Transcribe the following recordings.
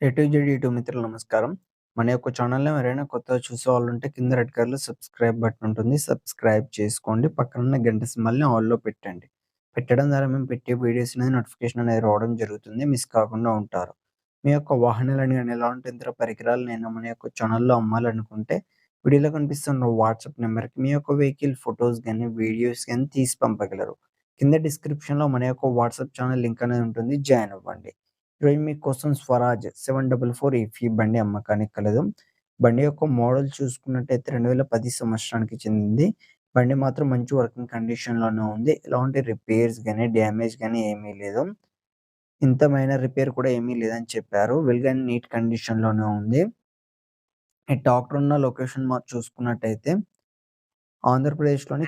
A to Z YouTube మిత్రులు నమస్కారం. మన యొక్క ఛానల్‌ని ఎవరైనా కొత్తగా చూసేవాళ్ళుంటే కింద రెడ్ కలర్‌లో సబ్స్క్రైబ్ బటన్ ఉంటుంది. సబ్స్క్రైబ్ చేసుకోండి. పక్కనున్న గంట సింబల్‌ని ఆల్‌లో పెట్టండి. పెట్టడం ద్వారా మేము పెట్టే వీడియోస్ అనేది నోటిఫికేషన్ అనేది రావడం జరుగుతుంది. మిస్ కాకుండా ఉంటారు. మీ యొక్క వాహనాలను గాని, ఎలాంటి ఇతర పరికరాలనైనా మన యొక్క ఛానల్‌లో అమ్మాలనుకుంటే వీడియోలో కనిపిస్తున్న వాట్సాప్ నంబర్‌కి మీ యొక్క వెహికల్ ఫోటోస్ గాని, వీడియోస్ గాని తీసి పంపగలరు. కింద డిస్క్రిప్షన్‌లో మన యొక్క వాట్సాప్ ఛానల్ లింక్ అనేది ఉంటుంది. జాయిన్ అవ్వండి. ఈరోజు మీకోసం స్వరాజ్ 744 ఎఫ్ఈ బండి అమ్మకానికి కలదు. బండి యొక్క మోడల్ చూసుకున్నట్టయితే 2010 సంవత్సరానికి చెందింది. బండి మాత్రం మంచి వర్కింగ్ కండిషన్‌లోనే ఉంది. ఎలాంటి రిపేర్స్ గాని, డ్యామేజ్ గాని ఏమీ లేదు. ఇంత మైనర్ రిపేర్ కూడా ఏమీ లేదని చెప్పారు. వెల్ అండ్ నీట్ కండిషన్‌లోనే ఉంది. ఈ ట్రాక్టర్ ఉన్న లొకేషన్ చూసుకున్నట్టయితే ఆంధ్రప్రదేశ్‌లోని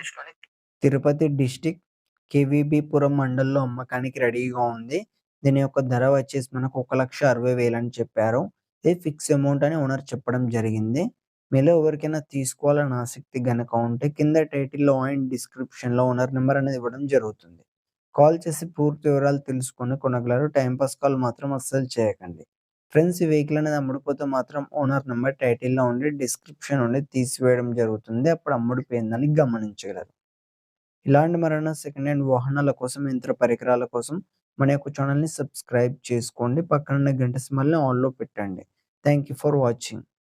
తిరుపతి డిస్ట్రిక్ట్ కేవీబీపురం మండల్‌లో అమ్మకానికి రెడీగా ఉంది. దీని యొక్క ధర వచ్చేసి మనకు 1,60,000 అని చెప్పారు. ఇది ఫిక్స్ అమౌంట్ అని ఓనర్ చెప్పడం జరిగింది. మీలో ఎవరికైనా తీసుకోవాలని ఆసక్తి గనక ఉంటే కింద టైటిల్‌లో అండ్ డిస్క్రిప్షన్‌లో ఓనర్ నంబర్ అనేది ఇవ్వడం జరుగుతుంది. కాల్ చేసి పూర్తి వివరాలు తెలుసుకొని కొనగలరు. టైమ్ పాస్ కాల్ మాత్రం అస్సలు చేయకండి. ఫ్రెండ్స్, ఈ వెహికల్ అనేది అమ్ముడుపోతే మాత్రం ఓనర్ నంబర్ టైటిల్‌లో ఉండి డిస్క్రిప్షన్ నుండి తీసివేయడం జరుగుతుంది. అప్పుడు అమ్ముడుపోయిందని గమనించగలరు. ఇలాంటి మరెన్నో సెకండ్ హ్యాండ్ వాహనాల కోసం, యంత్ర పరికరాల కోసం మన యొక్క ఛానెల్‌ని సబ్స్క్రైబ్ చేసుకోండి. పక్కనున్న గంట సింబల్‌ని ఆల్‌లో పెట్టండి. Thank you for watching.